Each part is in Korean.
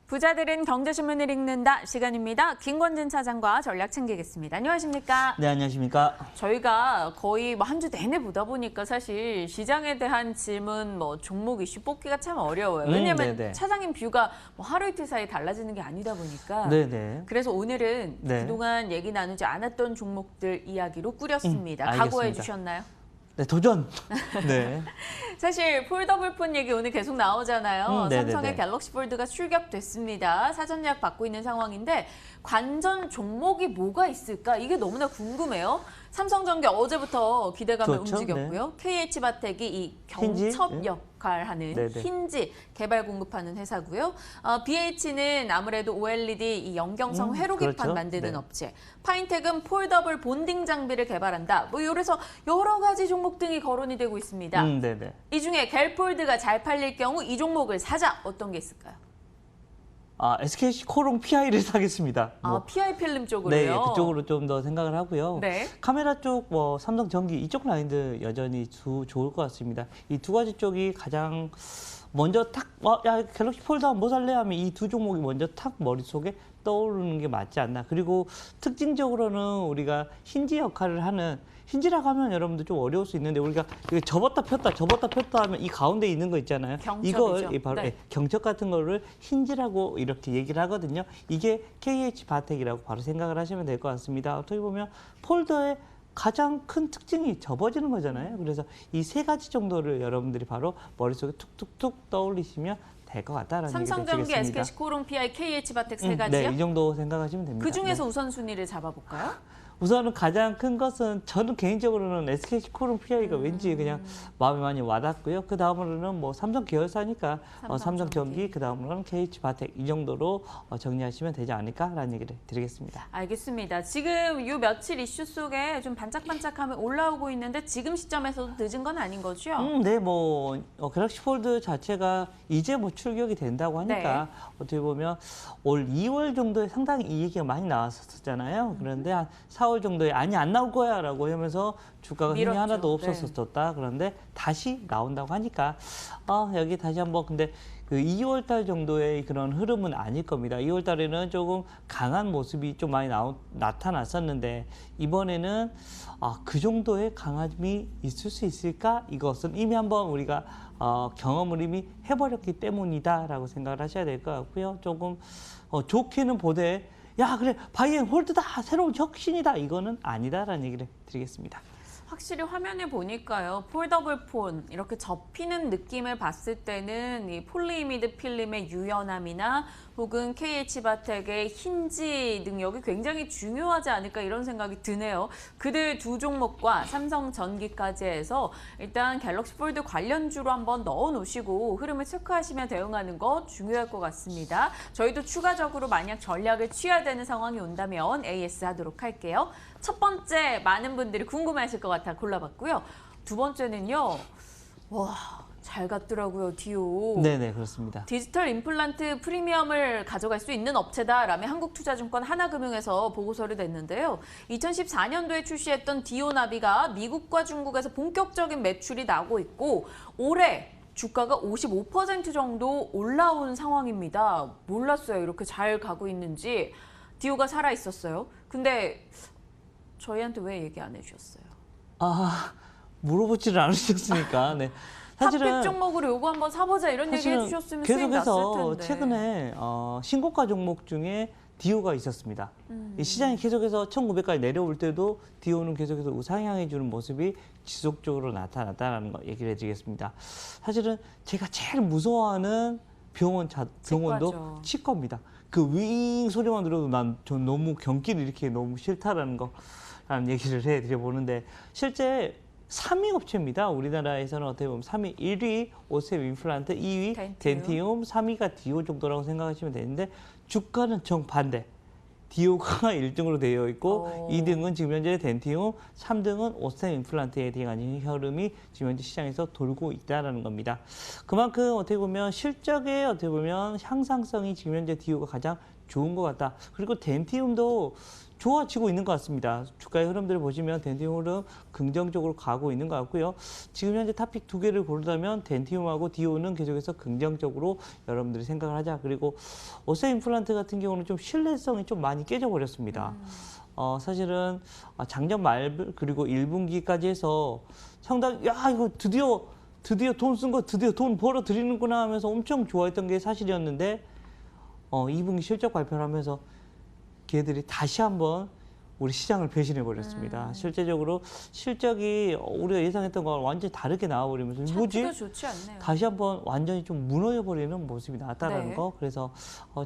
부자들은 경제신문을 읽는다 시간입니다. 김권진 차장과 전략 챙기겠습니다. 안녕하십니까? 네, 안녕하십니까? 저희가 거의 한 주 내내 보다 보니까 사실 시장에 대한 질문, 종목 이슈 뽑기가 참 어려워요. 왜냐하면 네네. 차장님 뷰가 하루 이틀 사이에 달라지는 게 아니다 보니까. 네네. 그래서 오늘은 네. 그동안 얘기 나누지 않았던 종목들 이야기로 꾸렸습니다. 알겠습니다. 각오해 주셨나요? 네, 도전. 네. 사실 폴더블 폰 얘기 오늘 계속 나오잖아요. 네네네. 삼성의 갤럭시 폴드가 출격됐습니다. 사전 예약 받고 있는 상황인데 관전 종목이 뭐가 있을까? 이게 너무나 궁금해요. 삼성전기 어제부터 기대감을 좋죠. 움직였고요. KH바텍이 이 힌지? 경첩 네. 역할하는 네네. 힌지 개발 공급하는 회사고요. BH는 아무래도 OLED 이 연경성 회로기판 그렇죠. 만드는 네. 업체. 파인텍은 폴더블 본딩 장비를 개발한다. 이래서 여러 가지 종목 등이 거론이 되고 있습니다. 네네. 이 중에 갤폴드가 잘 팔릴 경우 이 종목을 사자. 어떤 게 있을까요? SKC 코롱 PI를 사겠습니다. PI 필름 쪽으로요? 네, 그쪽으로 좀 더 생각을 하고요. 네. 카메라 쪽, 삼성전기 이쪽 라인들 여전히 좋을 것 같습니다. 이 두 가지 쪽이 가장 먼저 탁, 야, 갤럭시 폴드 뭐 살래? 하면 이 두 종목이 먼저 탁 머릿속에 떠오르는 게 맞지 않나. 그리고 특징적으로는 우리가 힌지 역할을 하는, 힌지라고 하면 여러분들 좀 어려울 수 있는데 우리가 이거 접었다 폈다 하면 이 가운데 있는 거 있잖아요. 경첩이죠. 이걸 바로 네. 경첩 같은 거를 힌지라고 이렇게 얘기를 하거든요. 이게 KH 바텍이라고 바로 생각을 하시면 될 것 같습니다. 어떻게 보면 폴더의 가장 큰 특징이 접어지는 거잖아요. 그래서 이 세 가지 정도를 여러분들이 바로 머릿속에 툭툭툭 떠올리시면 될 것 같다라는 얘기를 삼성전기, 드리겠습니다. SKC 코롱 PI, KH바텍 세 가지요? 네, 이 정도 생각하시면 됩니다. 그중에서 네. 우선순위를 잡아볼까요? 우선은 가장 큰 것은 저는 개인적으로는 SKC 코롱 PI가 왠지 그냥 마음에 많이 와닿고요. 그 다음으로는 삼성 계열사니까 삼성전기, 그 다음으로는 KH 바텍 이 정도로 정리하시면 되지 않을까라는 얘기를 드리겠습니다. 알겠습니다. 지금 요 며칠 이슈 속에 좀 반짝반짝하면 올라오고 있는데 지금 시점에서도 늦은 건 아닌 거죠? 네, 갤럭시 폴드 자체가 이제 출격이 된다고 하니까 어떻게 보면 올 2월 정도에 상당히 이 얘기가 많이 나왔었잖아요. 그런데 한 4월 정도에 아니 안 나올 거야라고 하면서 주가가 힘이 밀었죠. 하나도 없었었다. 그런데 다시 나온다고 하니까 여기 다시 한번 근데 그 2월 달 정도의 그런 흐름은 아닐 겁니다. 2월 달에는 조금 강한 모습이 좀 많이 나타났었는데 이번에는 그 정도의 강함이 있을 수 있을까? 이것은 이미 한번 우리가 경험을 이미 해버렸기 때문이다라고 생각을 하셔야 될 것 같고요. 조금 좋게는 보되 야 그래 바이앤홀드다 새로운 혁신이다 이거는 아니다라는 얘기를 드리겠습니다. 확실히 화면에 보니까요. 폴더블 폰 이렇게 접히는 느낌을 봤을 때는 이 폴리이미드 필름의 유연함이나 혹은 KH바텍의 힌지 능력이 굉장히 중요하지 않을까 이런 생각이 드네요. 그들 두 종목과 삼성전기까지 해서 일단 갤럭시 폴드 관련주로 한번 넣어놓으시고 흐름을 체크하시며 대응하는 거 중요할 것 같습니다. 저희도 추가적으로 만약 전략을 취해야 되는 상황이 온다면 AS 하도록 할게요. 첫 번째 많은 분들이 궁금해하실 것 같아 골라봤고요. 두 번째는요. 와, 잘 갔더라고요. 디오. 네네 그렇습니다. 디지털 임플란트 프리미엄을 가져갈 수 있는 업체다라며 한국투자증권 하나금융에서 보고서를 냈는데요. 2014년도에 출시했던 디오나비가 미국과 중국에서 본격적인 매출이 나고 있고 올해 주가가 55% 정도 올라온 상황입니다. 몰랐어요. 이렇게 잘 가고 있는지. 디오가 살아있었어요. 근데 저희한테 왜 얘기 안 해주셨어요? 물어보지를 않으셨으니까. 네. 탑픽 종목으로 요거 한번 사보자 이런 얘기 해주셨으면 수익 났을 계속해서 텐데. 최근에 신고가 종목 중에 디오가 있었습니다. 이 시장이 계속해서 1900까지 내려올 때도 디오는 계속해서 우상향해주는 모습이 지속적으로 나타났다는 거 얘기를 해드리겠습니다. 사실은 제가 제일 무서워하는 병원도 치과입니다. 그 윙 소리만 들어도 전 너무 경기를 이렇게 너무 싫다라는 거라는 얘기를 해드려보는데 실제 3위 업체입니다. 우리나라에서는 어떻게 보면 3위, 1위 오셈 임플란트, 2위 덴티움, 3위가 디오 정도라고 생각하시면 되는데 주가는 정반대. 디오가 1등으로 되어 있고 2등은 지금 현재 덴티움, 3등은 오셈 임플란트에 대한 흐름이 지금 현재 시장에서 돌고 있다는 겁니다. 그만큼 어떻게 보면 실적에 어떻게 보면 향상성이 지금 현재 디오가 가장 좋은 것 같다. 그리고 덴티움도 좋아지고 있는 것 같습니다. 주가의 흐름들을 보시면 덴티움 흐름 긍정적으로 가고 있는 것 같고요. 지금 현재 탑픽 두 개를 고르다면 덴티움하고 디오는 계속해서 긍정적으로 여러분들이 생각을 하자. 그리고 오세 임플란트 같은 경우는 좀 신뢰성이 좀 많이 깨져버렸습니다. 사실은 작년 말 그리고 1분기까지 해서 상당히 야 이거 드디어 돈 쓴 거 드디어 돈 벌어 드리는구나 하면서 엄청 좋아했던 게 사실이었는데 2분기 실적 발표를 하면서 걔들이 다시 한번 우리 시장을 배신해 버렸습니다. 실제적으로 실적이 우리가 예상했던 거와 완전히 다르게 나와버리면서 뭐지? 차트가 좋지 않네요. 다시 한번 완전히 좀 무너져 버리는 모습이 나왔다라는 네. 거. 그래서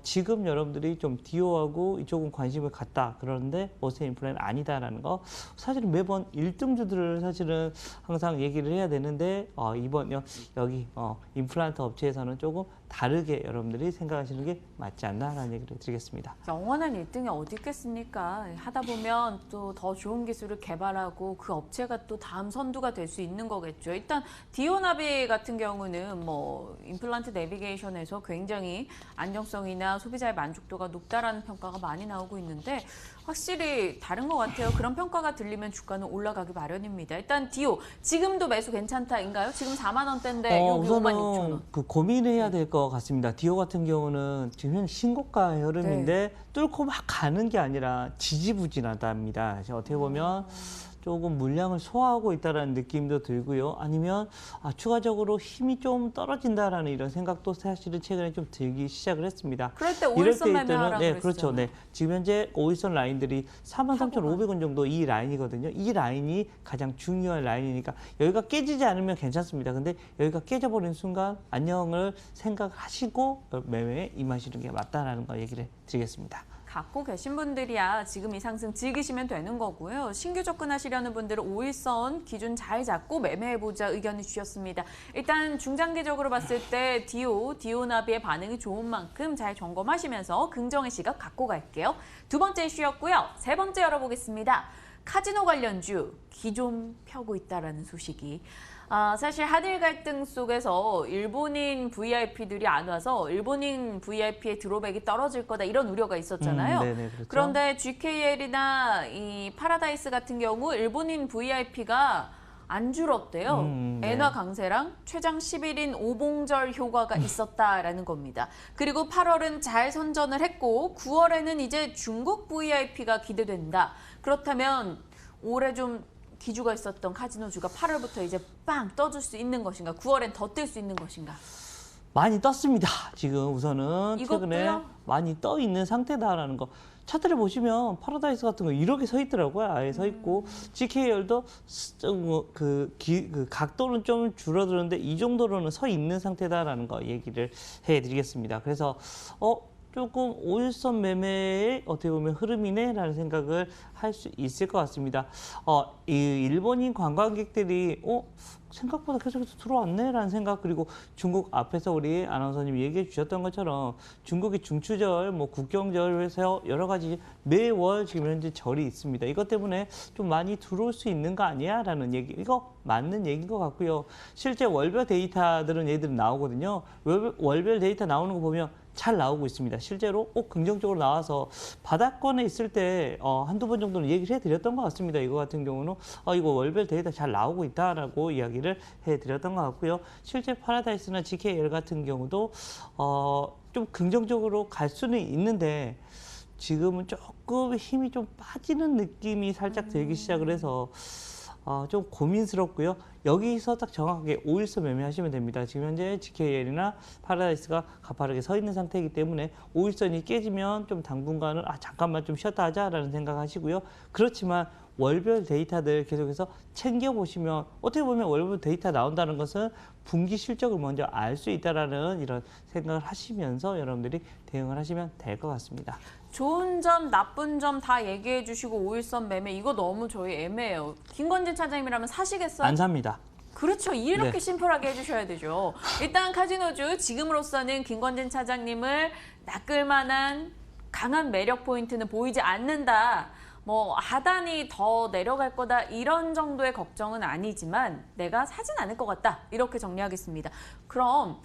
지금 여러분들이 좀 디오하고 이쪽은 관심을 갖다. 그러는데 오세 인플레는 아니다라는 거. 사실은 매번 1등주들을 사실은 항상 얘기를 해야 되는데 이번 여기 임플란트 업체에서는 조금 다르게 여러분들이 생각하시는 게 맞지 않나라는 얘기를 드리겠습니다. 영원한 1등이 어디 있겠습니까? 하다 보면 또 더 좋은 기술을 개발하고 그 업체가 또 다음 선두가 될 수 있는 거겠죠. 일단 디오나비 같은 경우는 뭐 임플란트 내비게이션에서 굉장히 안정성이나 소비자의 만족도가 높다라는 평가가 많이 나오고 있는데 확실히 다른 것 같아요. 그런 평가가 들리면 주가는 올라가기 마련입니다. 일단 디오 지금도 매수 괜찮다인가요? 지금 4만 원대인데 여기 5만 6천 우선은 원. 그 고민해야 될 것 같습니다. 디오 같은 경우는 지금 현 신고가 흐름인데 뚫고 막 가는 게 아니라 지지부진하답니다. 어떻게 보면 조금 물량을 소화하고 있다는 느낌도 들고요. 아니면 추가적으로 힘이 좀 떨어진다라는 이런 생각도 사실은 최근에 좀 들기 시작을 했습니다. 그럴 때 이럴 5일선 때 매매하라 네, 그랬어요. 그렇죠. 네. 지금 현재 5일선 라인들이 43,500원 정도 이 라인이거든요. 이 라인이 가장 중요한 라인이니까 여기가 깨지지 않으면 괜찮습니다. 근데 여기가 깨져버린 순간 안녕을 생각하시고 매매에 임하시는 게 맞다라는 거 얘기를 드리겠습니다. 갖고 계신 분들이야 지금 이 상승 즐기시면 되는 거고요. 신규 접근하시려는 분들은 5일선 기준 잘 잡고 매매해보자 의견을 주셨습니다. 일단 중장기적으로 봤을 때 디오나비의 반응이 좋은 만큼 잘 점검하시면서 긍정의 시각 갖고 갈게요. 두 번째 이슈였고요. 세 번째 열어보겠습니다. 카지노 관련주 기 좀 펴고 있다라는 소식이. 사실 한일 갈등 속에서 일본인 VIP들이 안 와서 일본인 VIP의 드로백이 떨어질 거다 이런 우려가 있었잖아요. 네네, 그렇죠. 그런데 GKL이나 이 파라다이스 같은 경우 일본인 VIP가 안 줄었대요. 네. 엔화 강세랑 최장 10일인 오봉절 효과가 있었다라는 겁니다. 그리고 8월은 잘 선전을 했고 9월에는 이제 중국 VIP가 기대된다. 그렇다면 올해 좀 기주가 있었던 카지노주가 8월부터 이제 빵 떠줄 수 있는 것인가? 9월엔 더 뜰 수 있는 것인가? 많이 떴습니다. 지금 우선은 최근에 이것도요? 많이 떠 있는 상태다라는 거. 차트를 보시면 파라다이스 같은 거 이렇게 서 있더라고요. 아예 서 있고 GKL도 그 각도는 좀 줄어드는데 이 정도로는 서 있는 상태다라는 거 얘기를 해드리겠습니다. 그래서 조금 5일선 매매의 어떻게 보면 흐름이네라는 생각을 할 수 있을 것 같습니다. 이 일본인 관광객들이 생각보다 계속해서 들어왔네라는 생각, 그리고 중국 앞에서 우리 아나운서님이 얘기해 주셨던 것처럼 중국이 중추절, 뭐 국경절에서 여러 가지 매월 지금 현재 절이 있습니다. 이것 때문에 좀 많이 들어올 수 있는 거 아니야라는 얘기, 이거 맞는 얘기인 것 같고요. 실제 월별 데이터들은 얘들은 나오거든요. 월별 데이터 나오는 거 보면 잘 나오고 있습니다. 실제로 긍정적으로 나와서 바닥권에 있을 때 한두 번 정도는 얘기를 해드렸던 것 같습니다. 이거 같은 경우는 이거 월별 데이터 잘 나오고 있다라고 이야기를 해드렸던 것 같고요. 실제 파라다이스나 GKL 같은 경우도 좀 긍정적으로 갈 수는 있는데 지금은 조금 힘이 좀 빠지는 느낌이 살짝 들기 시작을 해서 좀 고민스럽고요. 여기서 딱 정확하게 5일선 매매하시면 됩니다. 지금 현재 GKL이나 파라다이스가 가파르게 서 있는 상태이기 때문에 5일선이 깨지면 좀 당분간은 잠깐만 좀 쉬었다 하자라는 생각하시고요. 그렇지만 월별 데이터들 계속해서 챙겨보시면 어떻게 보면 월별 데이터 나온다는 것은 분기 실적을 먼저 알 수 있다라는 이런 생각을 하시면서 여러분들이 대응을 하시면 될 것 같습니다. 좋은 점, 나쁜 점 다 얘기해 주시고 5일선 매매 이거 너무 저희 애매해요. 김건진 차장님이라면 사시겠어요? 안 삽니다. 그렇죠. 이렇게 네. 심플하게 해주셔야 되죠. 일단 카지노주 지금으로서는 김건진 차장님을 낚을 만한 강한 매력 포인트는 보이지 않는다. 뭐 하단이 더 내려갈 거다 이런 정도의 걱정은 아니지만 내가 사진 않을 것 같다. 이렇게 정리하겠습니다. 그럼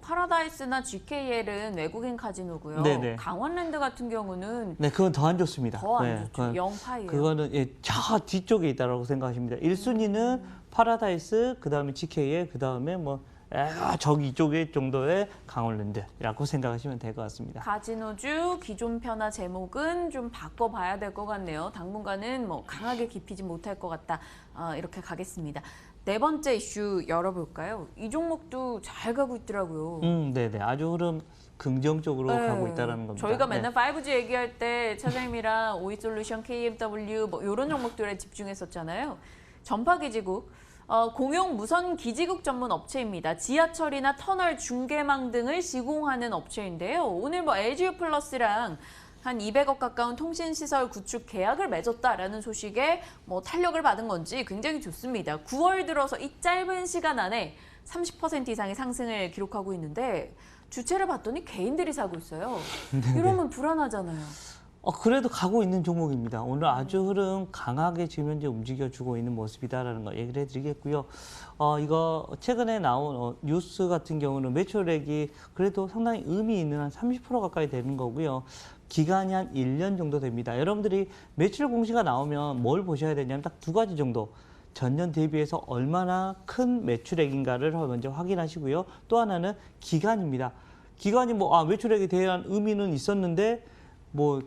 파라다이스나 GKL은 외국인 카지노고요. 네네. 강원랜드 같은 경우는 네, 그건 더 안 좋습니다. 더 안 네, 좋죠. 그건- 0파이예요. 그거는 저 뒤쪽에 있다라고 생각하십니다. 1순위는 파라다이스, 그다음에 GKL, 그다음에 저기 이쪽에 정도의 강원랜드라고 생각하시면 될 것 같습니다. 카지노주 기존 편화 제목은 좀 바꿔봐야 될 것 같네요. 당분간은 강하게 깊이지 못할 것 같다. 이렇게 가겠습니다. 네 번째 이슈 열어볼까요? 이 종목도 잘 가고 있더라고요. 네네. 아주 흐름 긍정적으로 네. 가고 있다는 겁니다. 저희가 네. 맨날 5G 얘기할 때 차장님이랑 오이솔루션, KMW 이런 종목들에 집중했었잖아요. 전파기지국, 공용 무선 기지국 전문 업체입니다. 지하철이나 터널 중계망 등을 시공하는 업체인데요. 오늘 LGU 플러스랑 한 200억 가까운 통신시설 구축 계약을 맺었다라는 소식에 탄력을 받은 건지 굉장히 좋습니다. 9월 들어서 이 짧은 시간 안에 30% 이상의 상승을 기록하고 있는데 주체를 봤더니 개인들이 사고 있어요. 이러면 불안하잖아요. 그래도 가고 있는 종목입니다. 오늘 아주 흐름 강하게 지금 현재 움직여주고 있는 모습이다라는 거 얘기를 해드리겠고요. 이거 최근에 나온 뉴스 같은 경우는 매출액이 그래도 상당히 의미 있는 한 30% 가까이 되는 거고요. 기간이 한 1년 정도 됩니다. 여러분들이 매출 공시가 나오면 뭘 보셔야 되냐면 딱 두 가지 정도. 전년 대비해서 얼마나 큰 매출액인가를 먼저 확인하시고요. 또 하나는 기간입니다. 기간이 매출액에 대한 의미는 있었는데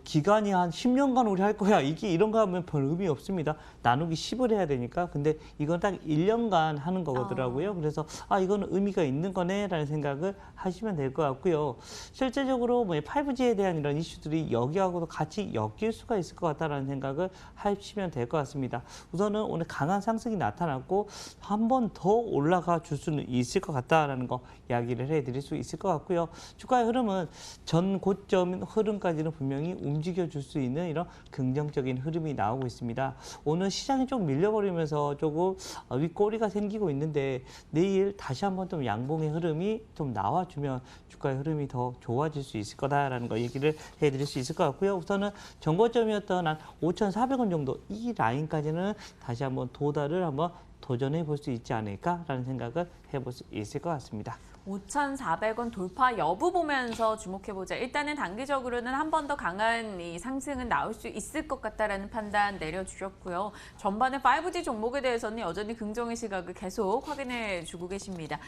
기간이 한 10년간 우리 할 거야. 이런 거 하면 별 의미 없습니다. 나누기 10을 해야 되니까. 근데 이건 딱 1년간 하는 거더라고요. 그래서 이거는 의미가 있는 거네라는 생각을 하시면 될 것 같고요. 실제적으로 5G에 대한 이런 이슈들이 여기하고도 같이 엮일 수가 있을 것 같다라는 생각을 하시면 될 것 같습니다. 우선은 오늘 강한 상승이 나타났고 한 번 더 올라가 줄 수는 있을 것 같다라는 거 이야기를 해드릴 수 있을 것 같고요. 주가의 흐름은 전 고점 흐름까지는 분명히 움직여 줄 수 있는 이런 긍정적인 흐름이 나오고 있습니다. 오늘 시장이 좀 밀려버리면서 조금 윗꼬리가 생기고 있는데 내일 다시 한번 좀 양봉의 흐름이 좀 나와주면 주가의 흐름이 더 좋아질 수 있을 거다라는 거 얘기를 해드릴 수 있을 것 같고요. 우선은 정고점이었던 한 5,400원 정도 이 라인까지는 다시 한번 한번 도전해 볼 수 있지 않을까라는 생각을 해볼 수 있을 것 같습니다. 5,400원 돌파 여부 보면서 주목해보자. 일단은 단기적으로는 한 번 더 강한 이 상승은 나올 수 있을 것 같다라는 판단 내려주셨고요. 전반의 5G 종목에 대해서는 여전히 긍정의 시각을 계속 확인해 주고 계십니다.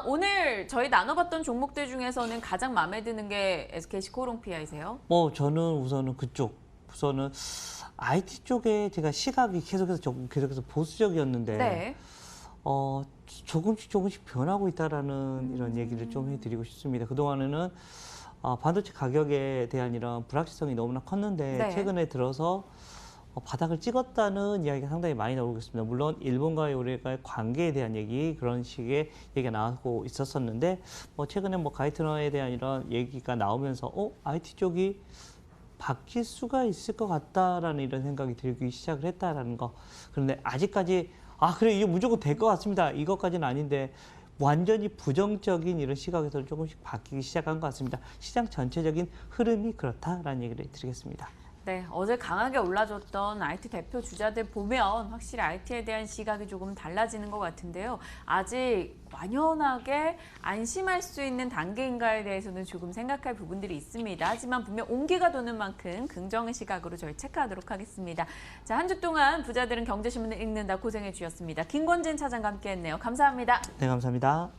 오늘 저희 나눠봤던 종목들 중에서는 가장 마음에 드는 게 SK시코롱피아이세요? 저는 우선은 우선은 IT 쪽에 제가 시각이 계속해서 보수적이었는데 네. 조금씩 변하고 있다라는 이런 얘기를 좀 해드리고 싶습니다. 그동안에는 반도체 가격에 대한 이런 불확실성이 너무나 컸는데 네. 최근에 들어서 바닥을 찍었다는 이야기가 상당히 많이 나오고 있습니다. 물론 일본과의 우리가의 관계에 대한 그런 식의 얘기가 나오고 있었었는데 최근에 가이트너에 대한 이런 얘기가 나오면서 IT 쪽이 바뀔 수가 있을 것 같다라는 이런 생각이 들기 시작을 했다라는 거. 그런데 아직까지 그래 이게 무조건 될 것 같습니다. 이것까지는 아닌데 완전히 부정적인 이런 시각에서 조금씩 바뀌기 시작한 것 같습니다. 시장 전체적인 흐름이 그렇다라는 얘기를 드리겠습니다. 네, 어제 강하게 올라줬던 IT 대표 주자들 보면 확실히 IT에 대한 시각이 조금 달라지는 것 같은데요. 아직 완연하게 안심할 수 있는 단계인가에 대해서는 조금 생각할 부분들이 있습니다. 하지만 분명 온기가 도는 만큼 긍정의 시각으로 저희 체크하도록 하겠습니다. 자, 한 주 동안 부자들은 경제신문을 읽는다 고생해 주셨습니다. 김권진 차장과 함께했네요. 감사합니다. 네, 감사합니다.